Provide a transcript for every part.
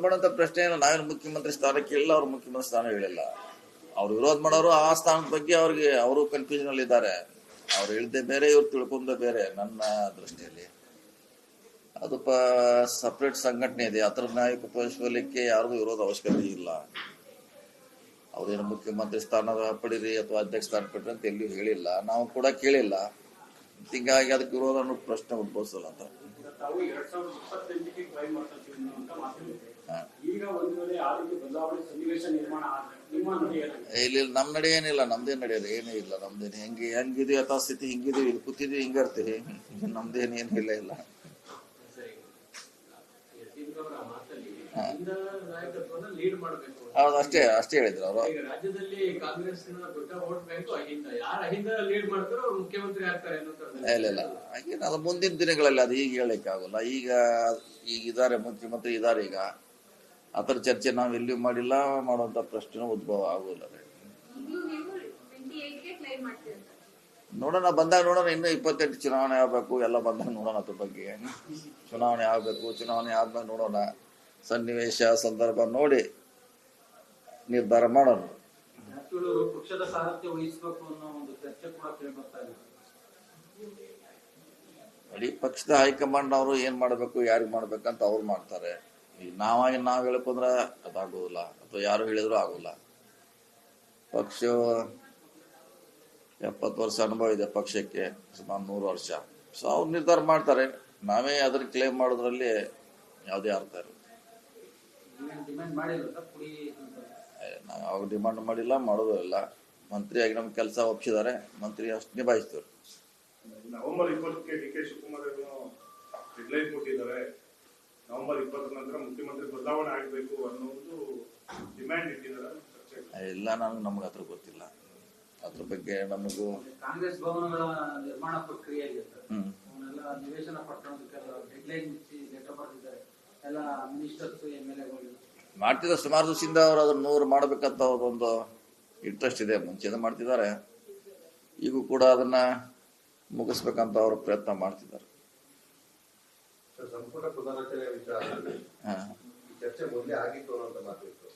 ಮಾಡೋಂಥ ಪ್ರಶ್ನೆ ಇಲ್ಲ. ನಾವೇನು ಮುಖ್ಯಮಂತ್ರಿ ಸ್ಥಾನ ಕೇಳಿಲ್ಲ, ಅವ್ರು ಮುಖ್ಯಮಂತ್ರಿ ಸ್ಥಾನ ಹೇಳಿಲ್ಲ. ಅವ್ರು ವಿರೋಧ ಮಾಡೋರು ಆ ಸ್ಥಾನದ ಬಗ್ಗೆ ಅವ್ರಿಗೆ ಅವರು ಕನ್ಫ್ಯೂಷನ್ ಅಲ್ಲಿ ಇದ್ದಾರೆ. ಅವ್ರು ಹೇಳಿದ್ದೆ ಬೇರೆ, ಇವ್ರು ತಿಳ್ಕೊಂಡೆ ಬೇರೆ. ನನ್ನ ದೃಷ್ಟಿಯಲ್ಲಿ ಅದು ಸಪ್ರೇಟ್ ಸಂಘಟನೆ ಇದೆ. ಅದರ ನಾಯಕತ್ವಲಿಕ್ಕೆ ಯಾರಿಗೂ ವಿರೋಧ ಅವಶ್ಯಕತೆ ಇಲ್ಲ. ಅವ್ರೇನು ಮುಖ್ಯಮಂತ್ರಿ ಸ್ಥಾನ ಪಡೀರಿ ಅಥವಾ ಅಧ್ಯಕ್ಷ ಸ್ಥಾನ ಪಡ್ರಿ ಅಂತ ಎಲ್ಲಿಯೂ ಹೇಳಿಲ್ಲ, ನಾವು ಕೂಡ ಕೇಳಿಲ್ಲ. ಹೀಗಾಗಿ ಅದಕ್ಕೆ ವಿರೋಧ ಅನ್ನೋ ಪ್ರಶ್ನೆ ಉದ್ಭವಿಸಲ್ಲ ಅಂತ. ಇಲ್ಲಿ ನಮ್ಮ ನಡೆ ಏನಿಲ್ಲ, ನಮ್ದೇನ್ ನಡೆಯೋದು ಏನೂ ಇಲ್ಲ. ನಮ್ದೇನು ಹೆಂಗಿದೆ ಯಥಾಸ್ಥಿತಿ ಹಿಂಗಿದೀವಿ, ಇಲ್ಲಿ ಕೂತಿದ್ವಿ, ಹಿಂಗ ಇರ್ತೀವಿ. ನಮ್ದೇನು ಏನು ಇಲ್ಲ. ಹೌದು, ಅಷ್ಟೇ ಹೇಳಿದ್ರು ಅವರು. ಇಲ್ಲ ಹಾಗೆ ಅದು ಮುಂದಿನ ದಿನಗಳಲ್ಲಿ ಅದು ಈಗ ಹೇಳಕ್ಕೆ ಆಗೋಲ್ಲ. ಈಗ ಇದಾರೆ ಮುಖ್ಯಮಂತ್ರಿ ಇದಾರೆ. ಈಗ ಅದರ ಚರ್ಚೆ ನಾವು ಎಲ್ಲಿಯೂ ಮಾಡಿಲ್ಲ, ಮಾಡುವಂತ ಪ್ರಶ್ನೆ ಉದ್ಭವ ಆಗೋಲ್ಲ. ನೋಡೋಣ, ಬಂದಾಗ ನೋಡೋಣ. ಇನ್ನು 28 ಚುನಾವಣೆ ಆಗ್ಬೇಕು, ಎಲ್ಲ ಬಂದಾಗ ನೋಡೋಣ ಅದ್ರ ಬಗ್ಗೆ. ಚುನಾವಣೆ ಆಗ್ಬೇಕು, ಚುನಾವಣೆ ಆದ್ಮೇಲೆ ನೋಡೋಣ. ಸನ್ನಿವೇಶ ಸಂದರ್ಭ ನೋಡಿ ನಿರ್ಧಾರ ಮಾಡೋಣ. ಪಕ್ಷದ ಸಾರಥ್ಯ ವಹಿಸಬೇಕು ಅನ್ನೋ ಒಂದು ಚರ್ಚೆ ಕೂಡ ಕೇಳ್ಬರ್ತಾ ಇದೆ. ಇಡೀ ಪಕ್ಷದ ಹೈಕಮಾಂಡ್ ಅವರು ಏನ್ ಮಾಡ್ಬೇಕು, ಯಾರಿಗೆ ಮಾಡ್ಬೇಕಂತ ಅವ್ರು ಮಾಡ್ತಾರೆ. ಈಗ ನಾವ್ ಹೇಳ್ಕೊಂಡ್ರೆ ಅದಾಗೋದಿಲ್ಲ, ಅಥವಾ ಯಾರು ಹೇಳಿದ್ರು ಆಗೋಲ್ಲ. ಪಕ್ಷ 70 ವರ್ಷ ಅನುಭವ ಇದೆ ಪಕ್ಷಕ್ಕೆ, ಸುಮಾರು 100 ವರ್ಷ. ಸೊ ಅವ್ರು ನಿರ್ಧಾರ ಮಾಡ್ತಾರೆ. ನಾವೇ ಅದನ್ನ ಕ್ಲೇಮ್ ಮಾಡೋದ್ರಲ್ಲಿ ಯಾವುದೇ ಅರ್ಥ ಇಲ್ಲ. ನಾವು ಡಿಮಾಂಡ್ ಮಾಡಿಲ್ಲ, ಮಾಡೋದು ಇಲ್ಲ. ಮಂತ್ರಿಯಾಗಿ ನಮ್ ಕೆಲಸ ಒಪ್ಪಿಸಿದ್ದಾರೆ, ಮಂತ್ರಿ ಅಷ್ಟು ನಿಭಾಯಿಸ್ತಾರೆ. ನವೆಂಬರ್ 20ಕ್ಕೆ ಡಿ ಕೆ ಶಿವಕುಮಾರ್ ಡೆಡ್ಲೈನ್ ಕೊಟ್ಟಿದ್ದಾರೆ. ನವೆಂಬರ್ 20 ನಂತರ ಮುಖ್ಯಮಂತ್ರಿ ಬದಲಾವಣೆ ಆಗಬೇಕು ಅನ್ನೋ ಒಂದು ಡಿಮ್ಯಾಂಡ್ ಇಟ್ಟಿದ್ದಾರೆ. ಇಲ್ಲ, ನಮ್ಗೆ ಅದ್ರ ಗೊತ್ತಿಲ್ಲ. ಅದ್ರ ಬಗ್ಗೆ ನಮಗೂ ಕಾಂಗ್ರೆಸ್ ಭವನಗಳ ನಿರ್ಮಾಣ ಪ್ರಕ್ರಿಯೆಯಲ್ಲಿ ನಿವೇಶನ ಪಟ್ಟಣಕ್ಕೆಲ್ಲ ಡೆಡ್ಲೈನ್ ಲೆಟರ್ ಬರೆದಿದ್ದಾರೆ. ಎಲ್ಲ ಮಿನಿಸ್ಟರ್ಸ್ MLA ಮಾಡ್ತಿದ್ದಾರೆ. ಸುಮಾರು ದಿವಸದಿಂದ ಅವರು ಅದನ್ನ 100 ಮಾಡ್ಬೇಕಂತ ಅವ್ರದೊಂದು ಇಂಟ್ರೆಸ್ಟ್ ಇದೆ. ಮುಂಚೆನೇ ಮಾಡ್ತಿದ್ದಾರೆ, ಈಗೂ ಕೂಡ ಅದನ್ನ ಮುಗಿಸ್ಬೇಕಂತ ಅವರು ಪ್ರಯತ್ನ ಮಾಡ್ತಿದ್ದಾರೆ. ಸಂಪುಟ ಪುನರಚನೆ ವಿಚಾರದಲ್ಲಿ ಚರ್ಚೆ ಮೊದಲೇ ಆಗಿತ್ತು ಅನ್ನೋ ಮಾತಿತ್ತು.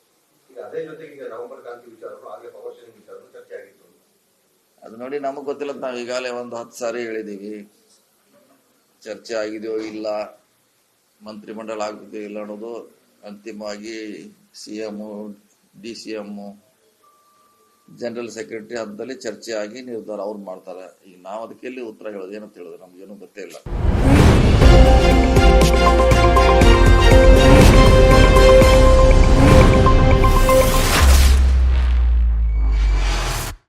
ಈಗ ಅದೇ ಜೊತೆಗೆ ಈಗ ನವೆಂಬರ್ ಕ್ರಾಂತಿ ವಿಚಾರಗಳು, ಹಾಗೆ ಪವರ್ ಶೇರಿಂಗ್ ವಿಚಾರಗಳು ಚರ್ಚೆ ಆಗಿತ್ತು. ಅದು ನೋಡಿ, ನಮಗ್ ಗೊತ್ತಿಲ್ಲ. ನಾವು ಈಗಾಗಲೇ ಒಂದು 10 ಸಾರಿ ಹೇಳಿದೀವಿ. ಚರ್ಚೆ ಆಗಿದೆಯೋ ಇಲ್ಲ, ಮಂತ್ರಿಮಂಡಲ ಆಗಿದೆಯೋ ಇಲ್ಲ ಅನ್ನೋದು ಅಂತಿಮವಾಗಿ CM, DCM, ಜನರಲ್ ಸೆಕ್ರೆಟರಿ ಹಂತದಲ್ಲಿ ಚರ್ಚೆ ಆಗಿ ನಿರ್ಧಾರ ಅವ್ರು ಮಾಡ್ತಾರೆ. ಈಗ ನಾವು ಅದಕ್ಕೆ ಎಲ್ಲಿ ಉತ್ತರ ಹೇಳೋದು, ಏನಂತ ಹೇಳೋದು ನಮ್ಗೇನು ಗೊತ್ತೇ ಇಲ್ಲ.